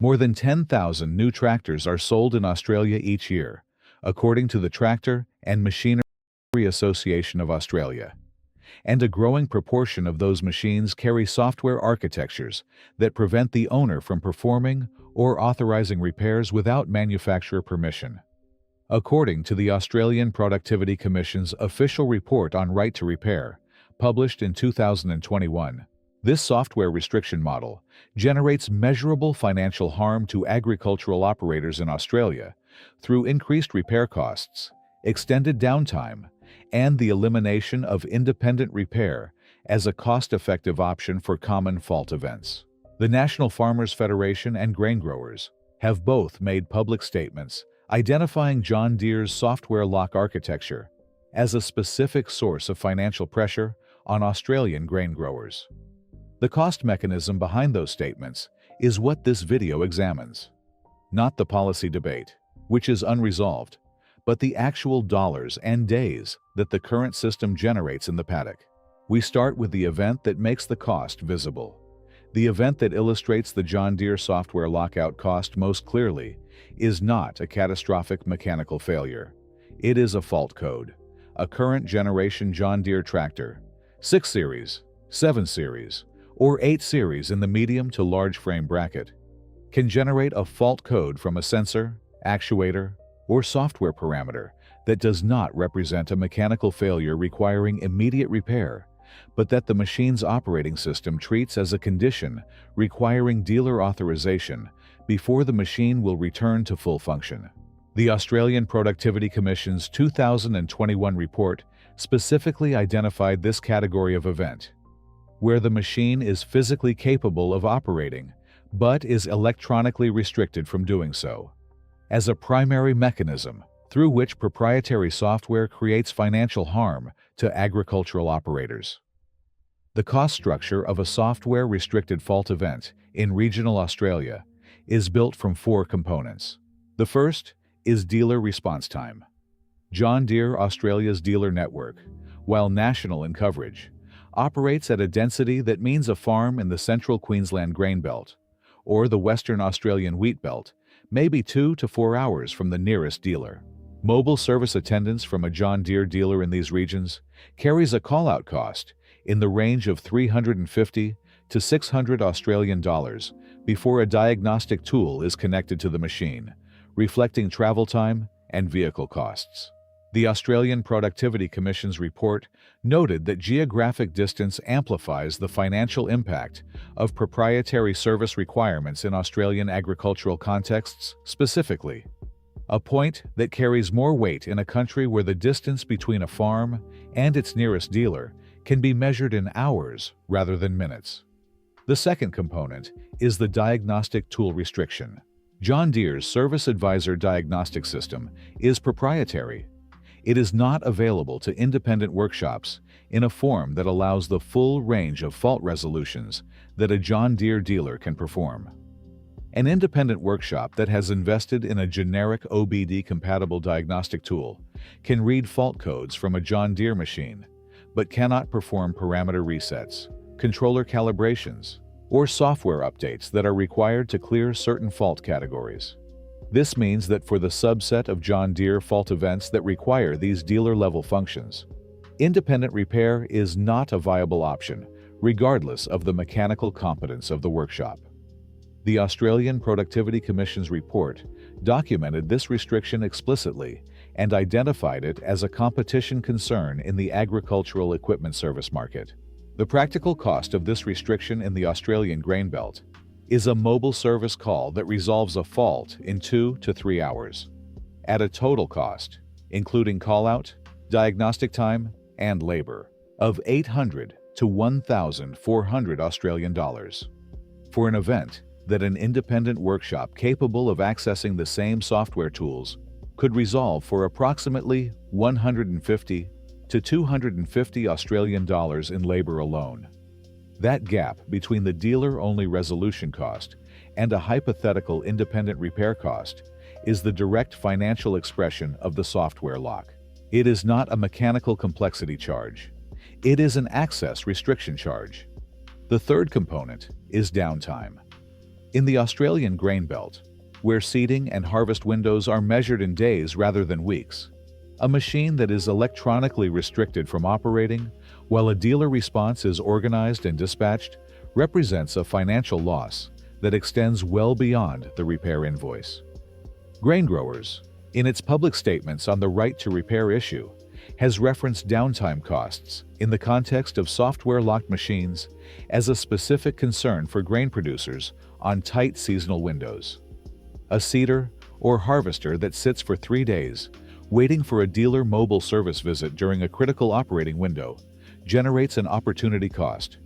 More than 10,000 new tractors are sold in Australia each year, according to the Tractor and Machinery Association of Australia. And a growing proportion of those machines carry software architectures that prevent the owner from performing or authorizing repairs without manufacturer permission. According to the Australian Productivity Commission's official report on right to repair, published in 2021, this software restriction model generates measurable financial harm to agricultural operators in Australia through increased repair costs, extended downtime, and the elimination of independent repair as a cost-effective option for common fault events. The National Farmers Federation and grain growers have both made public statements identifying John Deere's software lock architecture as a specific source of financial pressure on Australian grain growers. The cost mechanism behind those statements is what this video examines. Not the policy debate, which is unresolved, but the actual dollars and days that the current system generates in the paddock. We start with the event that makes the cost visible. The event that illustrates the John Deere software lockout cost most clearly is not a catastrophic mechanical failure. It is a fault code. A current generation John Deere tractor, 6 Series, 7 Series, or 8 Series in the medium to large frame bracket, can generate a fault code from a sensor, actuator, or software parameter that does not represent a mechanical failure requiring immediate repair, but that the machine's operating system treats as a condition requiring dealer authorization before the machine will return to full function. The Australian Productivity Commission's 2021 report specifically identified this category of event, where the machine is physically capable of operating but is electronically restricted from doing so, as a primary mechanism through which proprietary software creates financial harm to agricultural operators. The cost structure of a software-restricted fault event in regional Australia is built from 4 components. The first is dealer response time. John Deere Australia's dealer network, while national in coverage, operates at a density that means a farm in the central Queensland grain belt or the Western Australian wheat belt may be 2 to 4 hours from the nearest dealer. Mobile service attendance from a John Deere dealer in these regions carries a call-out cost in the range of $350 to $600 Australian dollars before a diagnostic tool is connected to the machine, reflecting travel time and vehicle costs. The Australian Productivity Commission's report noted that geographic distance amplifies the financial impact of proprietary service requirements in Australian agricultural contexts specifically, a point that carries more weight in a country where the distance between a farm and its nearest dealer can be measured in hours rather than minutes. The second component is the diagnostic tool restriction. John Deere's Service Advisor diagnostic system is proprietary. It is not available to independent workshops in a form that allows the full range of fault resolutions that a John Deere dealer can perform. An independent workshop that has invested in a generic OBD-compatible diagnostic tool can read fault codes from a John Deere machine, but cannot perform parameter resets, controller calibrations, or software updates that are required to clear certain fault categories. This means that for the subset of John Deere fault events that require these dealer-level functions, independent repair is not a viable option, regardless of the mechanical competence of the workshop. The Australian Productivity Commission's report documented this restriction explicitly and identified it as a competition concern in the agricultural equipment service market. The practical cost of this restriction in the Australian grain belt is a mobile service call that resolves a fault in 2 to 3 hours, at a total cost, including call-out, diagnostic time, and labor, of $800 to $1,400 Australian dollars. For an event that an independent workshop capable of accessing the same software tools could resolve for approximately $150 to $250 Australian dollars in labor alone. That gap between the dealer-only resolution cost and a hypothetical independent repair cost is the direct financial expression of the software lock. It is not a mechanical complexity charge. It is an access restriction charge. The third component is downtime. In the Australian grain belt, where seeding and harvest windows are measured in days rather than weeks, a machine that is electronically restricted from operating while a dealer response is organized and dispatched represents a financial loss that extends well beyond the repair invoice. Grain Growers, in its public statements on the right to repair issue, has referenced downtime costs in the context of software-locked machines as a specific concern for grain producers on tight seasonal windows. A seeder or harvester that sits for 3 days, waiting for a dealer mobile service visit during a critical operating window, generates an opportunity cost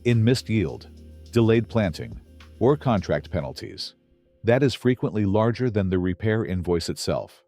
in missed yield, delayed planting, or contract penalties that is frequently larger than the repair invoice itself.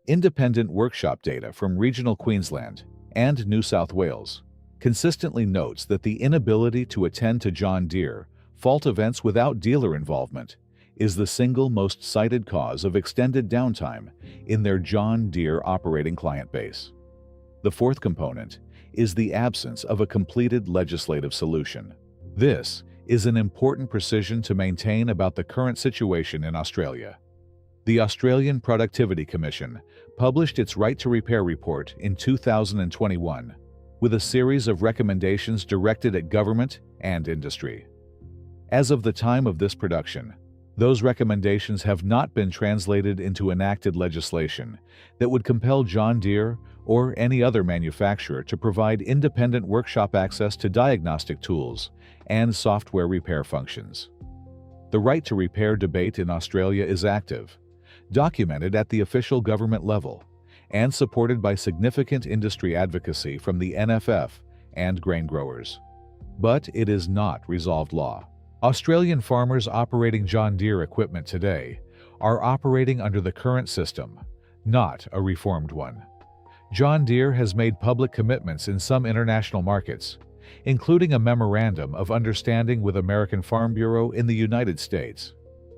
Independent workshop data from regional Queensland and New South Wales consistently notes that the inability to attend to John Deere fault events without dealer involvement is the single most cited cause of extended downtime in their John Deere operating client base. The fourth component is the absence of a completed legislative solution. This is an important precision to maintain about the current situation in Australia. The Australian Productivity Commission published its Right to Repair report in 2021 with a series of recommendations directed at government and industry. As of the time of this production, those recommendations have not been translated into enacted legislation that would compel John Deere or any other manufacturer to provide independent workshop access to diagnostic tools and software repair functions. The right to repair debate in Australia is active, documented at the official government level, and supported by significant industry advocacy from the NFF and grain growers. But it is not resolved law. Australian farmers operating John Deere equipment today are operating under the current system, not a reformed one. John Deere has made public commitments in some international markets, including a memorandum of understanding with American Farm Bureau in the United States,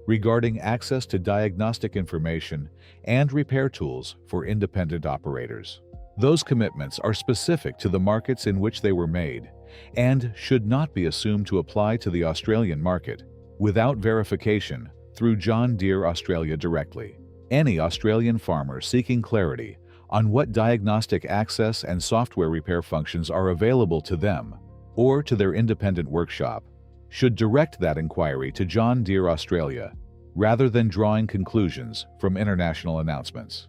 regarding access to diagnostic information and repair tools for independent operators. Those commitments are specific to the markets in which they were made and should not be assumed to apply to the Australian market without verification through John Deere Australia directly. Any Australian farmer seeking clarity on what diagnostic access and software repair functions are available to them or to their independent workshop should direct that inquiry to John Deere Australia rather than drawing conclusions from international announcements.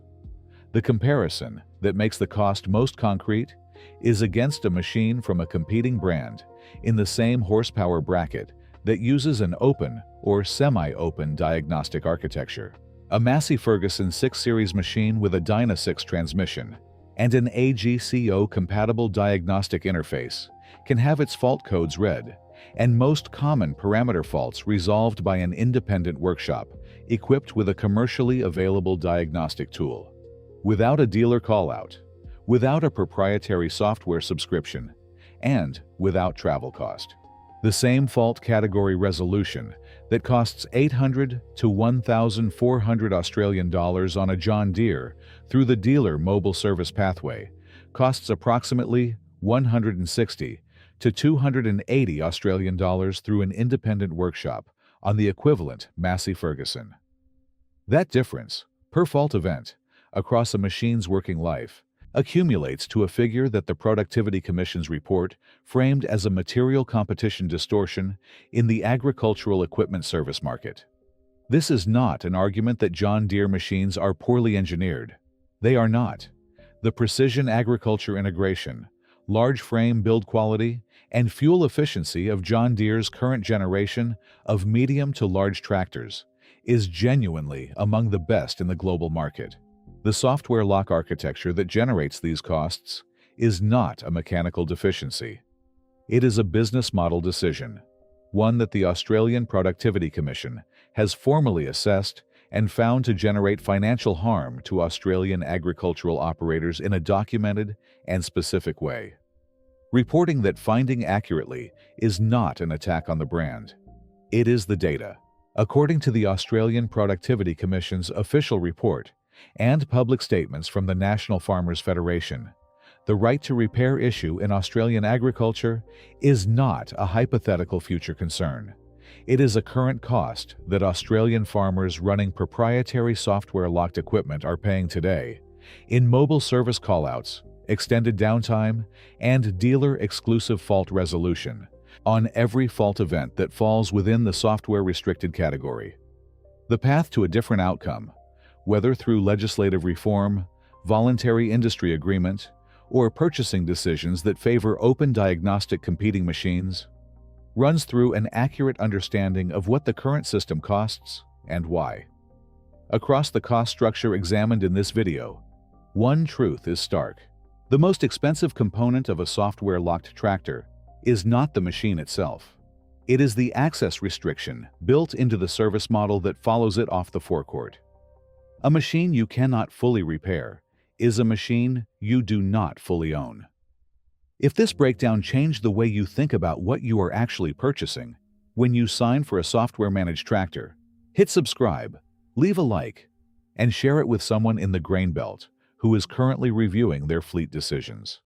The comparison that makes the cost most concrete is against a machine from a competing brand in the same horsepower bracket that uses an open or semi-open diagnostic architecture. A Massey Ferguson 6 Series machine with a Dyna 6 transmission and an AGCO-compatible diagnostic interface can have its fault codes read and most common parameter faults resolved by an independent workshop equipped with a commercially available diagnostic tool. Without a dealer call-out, without a proprietary software subscription, and without travel cost. The same fault category resolution that costs $800 to $1,400 Australian dollars on a John Deere through the dealer mobile service pathway costs approximately $160 to $280 Australian dollars through an independent workshop on the equivalent Massey Ferguson. That difference, per fault event, across a machine's working life, accumulates to a figure that the Productivity Commission's report framed as a material competition distortion in the agricultural equipment service market. This is not an argument that John Deere machines are poorly engineered. They are not. The precision agriculture integration, large frame build quality, and fuel efficiency of John Deere's current generation of medium to large tractors is genuinely among the best in the global market. The software lock architecture that generates these costs is not a mechanical deficiency. It is a business model decision, one that the Australian Productivity Commission has formally assessed and found to generate financial harm to Australian agricultural operators in a documented and specific way. Reporting that finding accurately is not an attack on the brand. It is the data. According to the Australian Productivity Commission's official report and public statements from the National Farmers Federation, the right to repair issue in Australian agriculture is not a hypothetical future concern. It is a current cost that Australian farmers running proprietary software-locked equipment are paying today in mobile service callouts, extended downtime, and dealer-exclusive fault resolution on every fault event that falls within the software-restricted category. The path to a different outcome, whether through legislative reform, voluntary industry agreement, or purchasing decisions that favor open-diagnostic competing machines, runs through an accurate understanding of what the current system costs and why. Across the cost structure examined in this video, one truth is stark. The most expensive component of a software-locked tractor is not the machine itself. It is the access restriction built into the service model that follows it off the forecourt. A machine you cannot fully repair is a machine you do not fully own. If this breakdown changed the way you think about what you are actually purchasing when you sign for a software-managed tractor, hit subscribe, leave a like, and share it with someone in the grain belt who is currently reviewing their fleet decisions.